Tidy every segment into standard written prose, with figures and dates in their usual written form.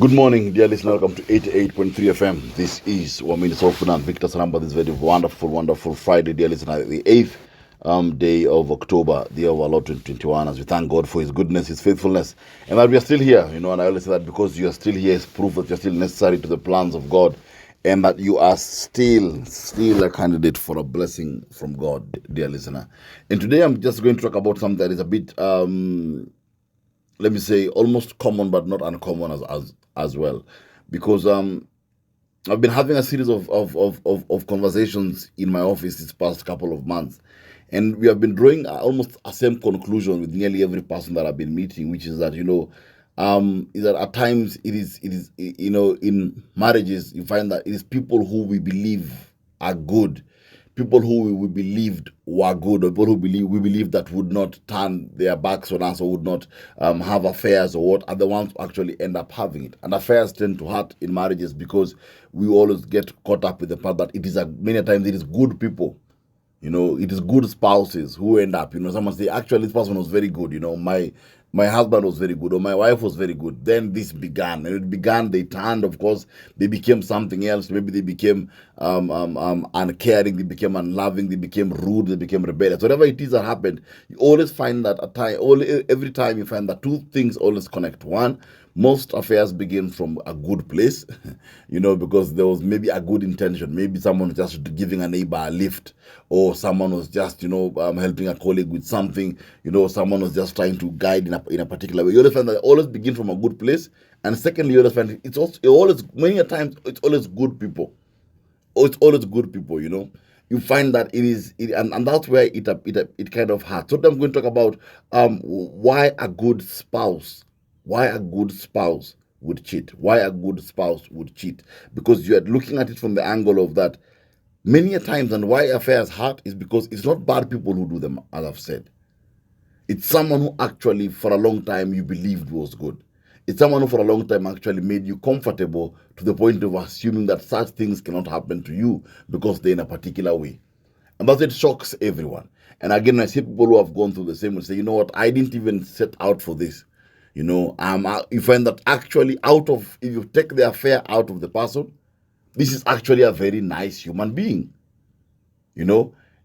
Good morning, dear listener. Welcome to 88.3 FM. This is 1 Minute of Finance. Victor Salamba. This very wonderful Friday, dear listener. The 8th day of October, the year of our Lord 2021. As we thank God for His goodness, His faithfulness, and that we are still here. And I always say that because you are still here is proof that you are still necessary to the plans of God, and that you are still a candidate for a blessing from God, dear listener. And today I'm just going to talk about something that is a bit let me say almost common but not uncommon as well, because I've been having a series of conversations in my office this past couple of months, and we have been drawing almost a same conclusion with nearly every person that I've been meeting, which is that is that at times it is in marriages you find that it is people who we believe are good, people who we believed were good, or people who we believe that would not turn their backs on us or would not have affairs or what, are the ones who actually end up having it. And affairs tend to hurt in marriages because we always get caught up with the fact that many times it is good people. It is good spouses who end up, someone say, actually, this person was very good. My husband was very good, or my wife was very good. Then this began. And it began, they turned, of course, they became something else. Maybe they became uncaring, they became unloving, they became rude, they became rebellious. Whatever it is that happened, you always find that every time you find that two things always connect. One, most affairs begin from a good place, because there was maybe a good intention. Maybe someone was just giving a neighbor a lift, or someone was just, helping a colleague with something, someone was just trying to guide in a particular way. You always find that it always begin from a good place. And secondly, you always find many times, it's always good people. Oh, it's always good people, You find that and that's where it kind of hurts. So I'm going to talk about why a good spouse would cheat. Why a good spouse would cheat. Because you are looking at it from the angle of that many a times, and why affairs hurt is because it's not bad people who do them, as I've said. It's someone who actually for a long time you believed was good. It's someone who for a long time actually made you comfortable to the point of assuming that such things cannot happen to you because they're in a particular way. And that's it shocks everyone. And again, I see people who have gone through the same and say, you know what, I didn't even set out for this. You find that actually if you take the affair out of the person, this is actually a very nice human being.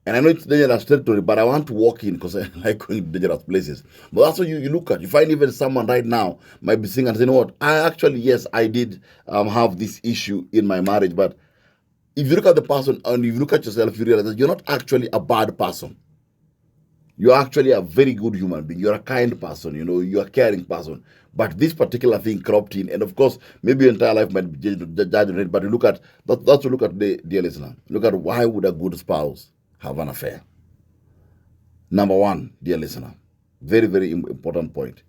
And I know it's dangerous territory, but I want to walk in because I like going to dangerous places. But that's what you look at. You find even someone right now might be saying and saying, you know what, yes, I did have this issue in my marriage. But if you look at the person and if you look at yourself, you realize that you're not actually a bad person. You're actually a very good human being. You're a kind person, you're a caring person. But this particular thing cropped in. And of course, maybe your entire life might be judged, but you look at, that's to look at the dear listener. Look at why would a good spouse have an affair. Number one, dear listener, very, very important point,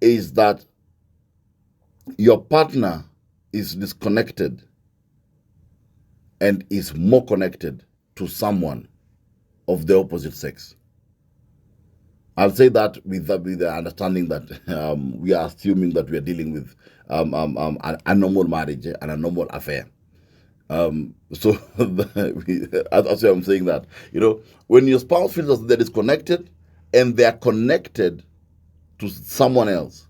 is that your partner is disconnected and is more connected to someone of the opposite sex. I'll say that with the understanding that we are assuming that we are dealing with a normal marriage and a normal affair. So that's why I'm saying that, when your spouse feels that they're disconnected and they're connected to someone else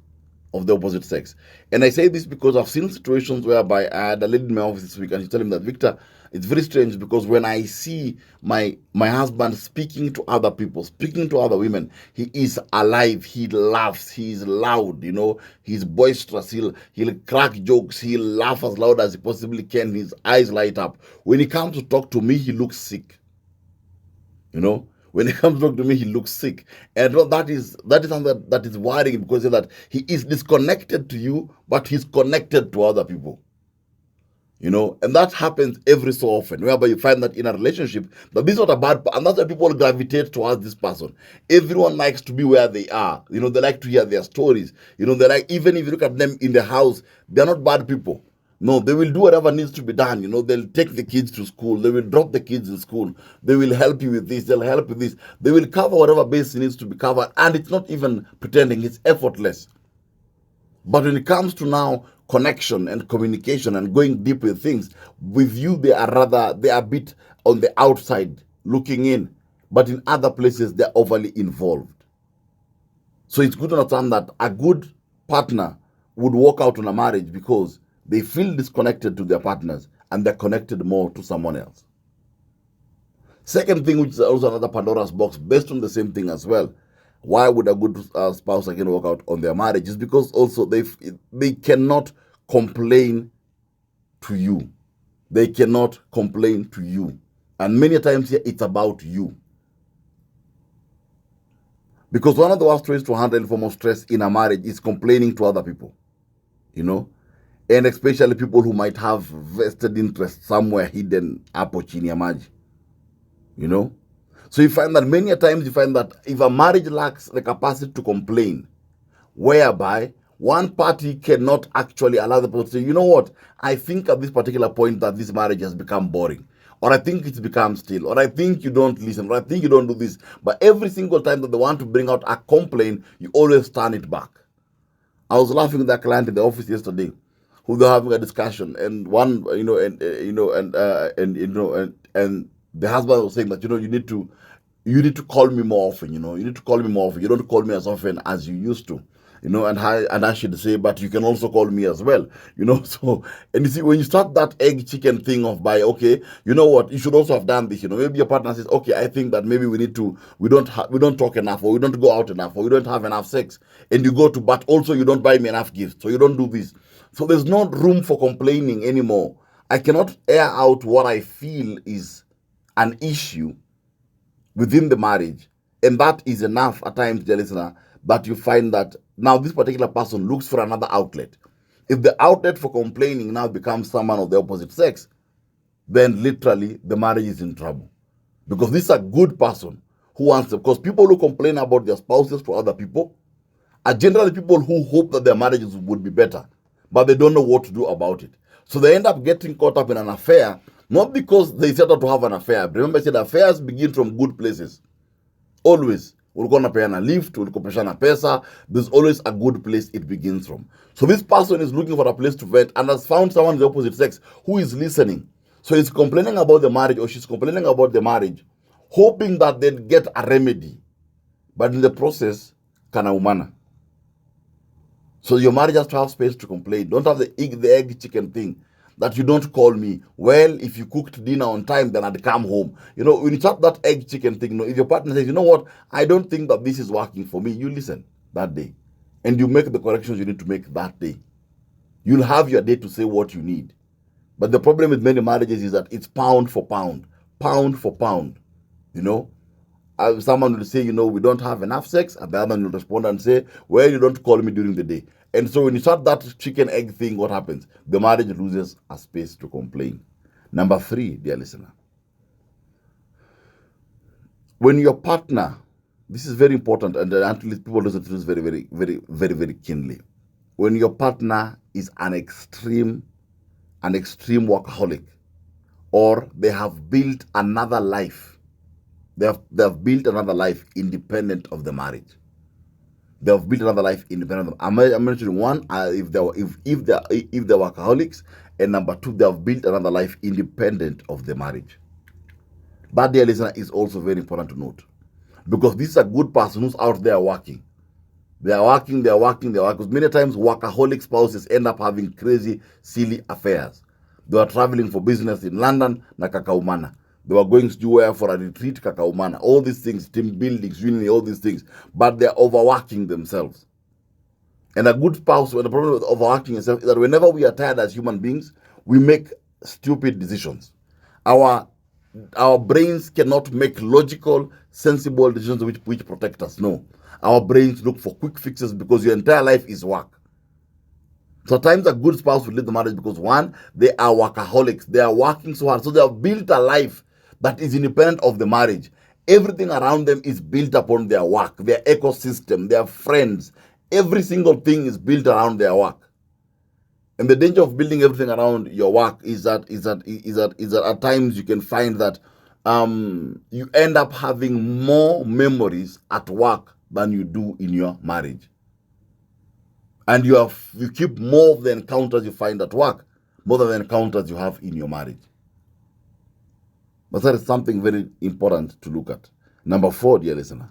of the opposite sex. And I say this because I've seen situations whereby I had a lady in my office this week and she's telling me that, Victor, it's very strange because when I see my husband speaking to other people, speaking to other women, he is alive, he laughs, he's loud, he's boisterous, he'll crack jokes, he'll laugh as loud as he possibly can, his eyes light up. When he comes to talk to me, he looks sick. When he comes to talk to me, he looks sick. And that is something that is worrying because that he is disconnected to you, but he's connected to other people. And that happens every so often, whereby you find that in a relationship, that this is not a bad, and that's why people gravitate towards this person. Everyone likes to be where they are. They like to hear their stories. They like, even if you look at them in the house, they're not bad people. No, they will do whatever needs to be done. They'll take the kids to school. They will drop the kids in school. They will help you with this. They'll help with this. They will cover whatever base needs to be covered. And it's not even pretending. It's effortless. But when it comes to now connection and communication and going deep with things, with you, they are a bit on the outside looking in. But in other places, they're overly involved. So it's good to understand that a good partner would walk out on a marriage because they feel disconnected to their partners and they're connected more to someone else. Second thing, which is also another Pandora's box, based on the same thing as well. Why would a good spouse again walk out on their marriage? Is because also they cannot complain to you. They cannot complain to you. And many times here, it's about you. Because one of the worst ways to handle any form of stress in a marriage is complaining to other people. You know? And especially people who might have vested interest somewhere hidden up chini ya maji. You know? So you find that many times you find that if a marriage lacks the capacity to complain, whereby one party cannot actually allow the person to say, you know what, I think at this particular point that this marriage has become boring, or I think it's become stale, or I think you don't listen, or I think you don't do this. But every single time that they want to bring out a complaint, you always turn it back. I was laughing with that client in the office yesterday, who they were having a discussion, and one, and the husband was saying that, you need to call me more often, you need to call me more often. You don't call me as often as you used to. And I should say, but you can also call me as well, So, and you see, when you start that egg chicken thing of okay, you know what, you should also have done this, maybe your partner says, okay, I think that maybe we don't talk enough, or we don't go out enough, or we don't have enough sex, and you go to, but also you don't buy me enough gifts, so you don't do this. So there's no room for complaining anymore. I cannot air out what I feel is an issue within the marriage, and that is enough at times, dear listener, that you find that now this particular person looks for another outlet. If the outlet for complaining now becomes someone of the opposite sex, then literally the marriage is in trouble. Because this is a good person who wants to, because people who complain about their spouses to other people are generally people who hope that their marriages would be better, but they don't know what to do about it. So they end up getting caught up in an affair, not because they set out to have an affair. Remember, I said affairs begin from good places. Always. Ulikuwa unapeana lift, ulikopeshana pesa, there's always a good place it begins from. So this person is looking for a place to vent and has found someone of the opposite sex who is listening. So he's complaining about the marriage, or she's complaining about the marriage, hoping that they'll get a remedy. But in the process, kanaumana. So your marriage has to have space to complain. Don't have the egg chicken thing. That you don't call me. Well, if you cooked dinner on time, then I'd come home. When you start that egg chicken thing, if your partner says, you know what, I don't think that this is working for me, you listen that day. And you make the corrections you need to make that day. You'll have your day to say what you need. But the problem with many marriages is that it's pound for pound. Pound for pound. Someone will say, we don't have enough sex, and the other one will respond and say, well, you don't call me during the day. And so when you start that chicken egg thing, what happens? The marriage loses a space to complain. Number 3, dear listener. When your partner, this is very important, and until people listen to this very, very, very, very, very keenly. When your partner is an extreme workaholic, or they have built another life, they have built another life independent of the marriage. They have built another life independent. I'm mentioning one, if they're workaholics, and number 2, they have built another life independent of the marriage. But, dear listener, is also very important to note, because this is a good person who's out there working. They are working. Because many times workaholic spouses end up having crazy, silly affairs. They were traveling for business in London, na kakaumana. They were going to do where for a retreat, kakaumana. All these things, team buildings, unity, all these things. But they're overworking themselves. And a good spouse, when the problem with overworking yourself is that whenever we are tired as human beings, we make stupid decisions. Our brains cannot make logical, sensible decisions which protect us. No. Our brains look for quick fixes because your entire life is work. Sometimes a good spouse will leave the marriage because, one, they are workaholics. They are working so hard. So they have built a life that is independent of the marriage. Everything around them is built upon their work, their ecosystem, their friends. Every single thing is built around their work. And the danger of building everything around your work is that at times you can find that you end up having more memories at work than you do in your marriage. And you keep more of the encounters you find at work, more than the encounters you have in your marriage. But that is something very important to look at. Number 4, dear listener.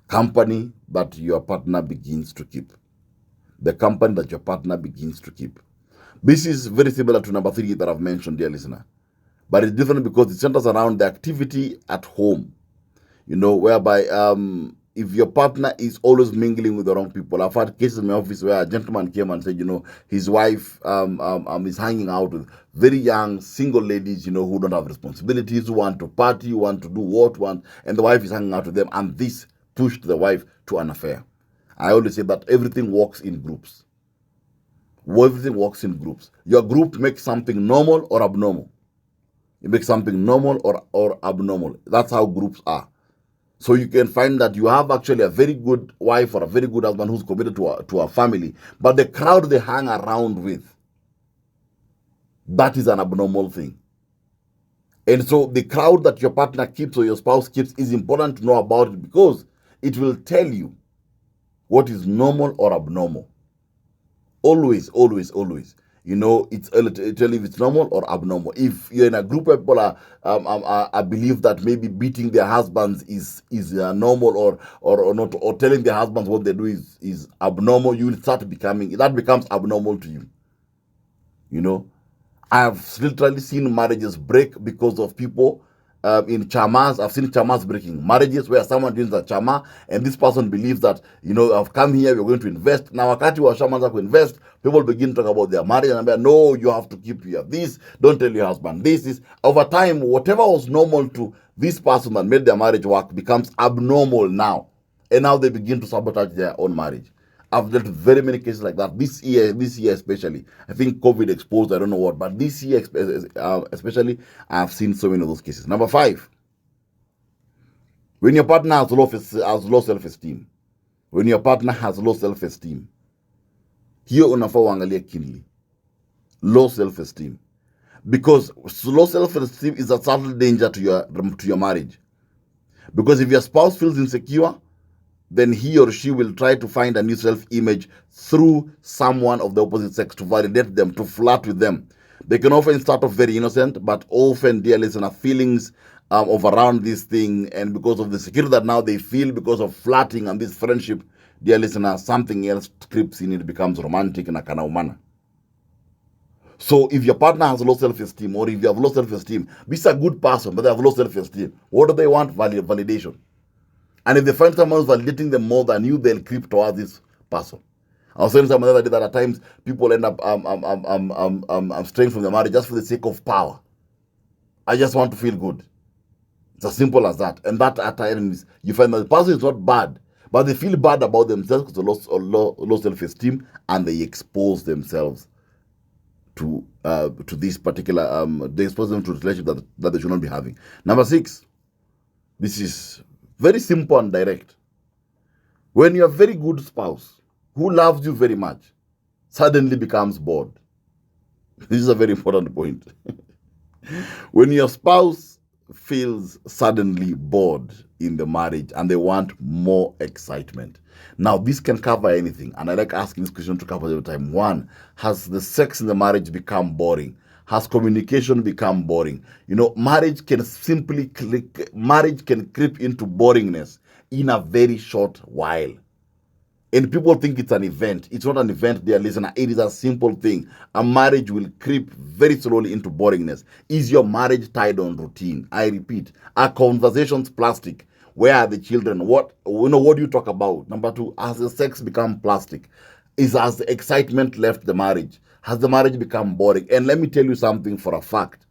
Company that your partner begins to keep. the company that your partner begins to keep. This is very similar to number 3 that I've mentioned, dear listener. But it's different because it centers around the activity at home. Whereby if your partner is always mingling with the wrong people. I've had cases in my office where a gentleman came and said, his wife is hanging out with very young single ladies, who don't have responsibilities, who want to party, who want to do and the wife is hanging out with them, and this pushed the wife to an affair. I always say that everything works in groups. Everything works in groups. Your group makes something normal or abnormal. You make something normal or abnormal. That's how groups are. So you can find that you have actually a very good wife or a very good husband who's committed to a family, but the crowd they hang around with, that is an abnormal thing. And so the crowd that your partner keeps or your spouse keeps is important to know about it, because it will tell you what is normal or abnormal. Always, always, always. It'll tell you if it's normal or abnormal. If you're in a group where people are believe that maybe beating their husbands is normal or not, or telling their husbands what they do is abnormal, you will start that becomes abnormal to you. I've literally seen marriages break because of people in chamas. I've seen chamas breaking marriages where someone joins a chama and this person believes that, I've come here, we're going to invest. Now, wakati wa shamas to invest, people begin to talk about their marriage and no, you have to keep your this, don't tell your husband this. Over time, whatever was normal to this person that made their marriage work becomes abnormal now. And now they begin to sabotage their own marriage. I've dealt with very many cases like that this year especially. I think COVID exposed, I don't know what, but this year especially, I've seen so many of those cases. Number 5, when your partner has low self-esteem. When your partner has low self-esteem, hiyo unafaa uangalie kinly. Low self-esteem. Because low self-esteem is a subtle danger to your marriage. Because if your spouse feels insecure, then he or she will try to find a new self-image through someone of the opposite sex to validate them, to flirt with them. They can often start off very innocent, but often, dear listener, feelings of around this thing, and because of the security that now they feel because of flirting and this friendship, dear listener, something else creeps in, it becomes romantic in a kind of manner. So if your partner has low self-esteem, or if you have low self-esteem, this is a good person, but they have low self-esteem. What do they want? Validation. And if they find someone who's validating them more than you, they'll creep towards this person. I was saying some other day that at times people end up straying from the marriage just for the sake of power. I just want to feel good. It's as simple as that. And that at times you find that the person is not bad, but they feel bad about themselves because of low self-esteem, and they expose themselves to this particular they expose them to a relationship that they should not be having. Number 6, this is very simple and direct. When your very good spouse who loves you very much suddenly becomes bored. This is a very important point. When your spouse feels suddenly bored in the marriage and they want more excitement. Now, this can cover anything, and I like asking this question to cover every time. 1, has the sex in the marriage become boring? Has communication become boring? Marriage can creep into boringness in a very short while. And people think it's an event. It's not an event, dear listener. It is a simple thing. A marriage will creep very slowly into boringness. Is your marriage tied on routine? I repeat, are conversations plastic? Where are the children? What do you talk about? Number 2, has the sex become plastic? Has the excitement left the marriage? Has the marriage become boring? And let me tell you something for a fact,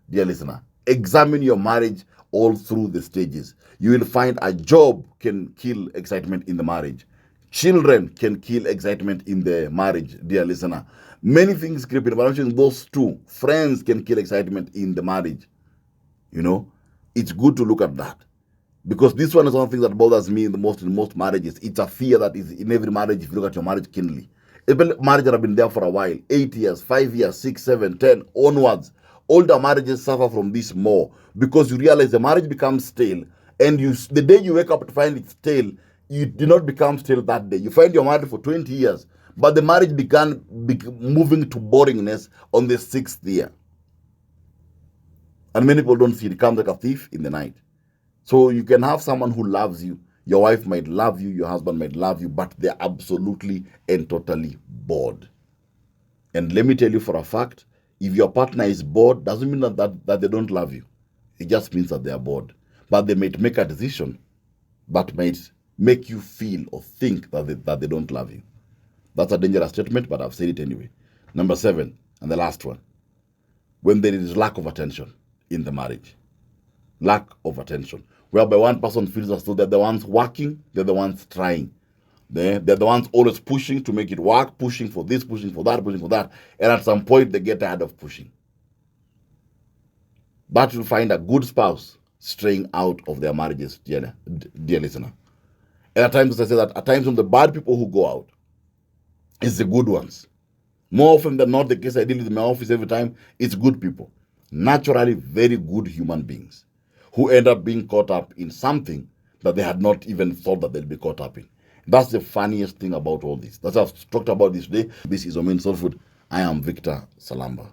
dear listener. Examine your marriage all through the stages. You will find a job can kill excitement in the marriage. Children can kill excitement in the marriage, dear listener. Many things creep in, but I'm saying those 2. Friends can kill excitement in the marriage. It's good to look at that. Because this one is one of the things that bothers me the most in most marriages. It's a fear that is in every marriage if you look at your marriage keenly. Marriages that have been there for a while, 8 years, 5 years, 6, 7, 10, onwards. Older marriages suffer from this more because you realize the marriage becomes stale, and the day you wake up to find it stale, you do not become stale that day. You find you're married for 20 years, but the marriage began moving to boringness on the 6th year. And many people don't see it. It comes like a thief in the night. So you can have someone who loves you. Your wife might love you, your husband might love you, but they're absolutely and totally bored. And let me tell you for a fact, if your partner is bored, doesn't mean that they don't love you. It just means that they are bored. But they might make a decision that might make you feel or think that they don't love you. That's a dangerous statement, but I've said it anyway. Number 7, and the last one. When there is lack of attention in the marriage. Lack of attention. Whereby one person feels as though they're the ones working, they're the ones trying. They're the ones always pushing to make it work, pushing for this, pushing for that, pushing for that. And at some point, they get tired of pushing. But you'll find a good spouse straying out of their marriages, dear listener. And at times, as I say that, at times when the bad people who go out, it's the good ones. More often than not, the case I deal with in my office every time, it's good people. Naturally, very good human beings who end up being caught up in something that they had not even thought that they'd be caught up in. That's the funniest thing about all this. That's what I've talked about this today. This is Omen Soul Food. I am Victor Salamba.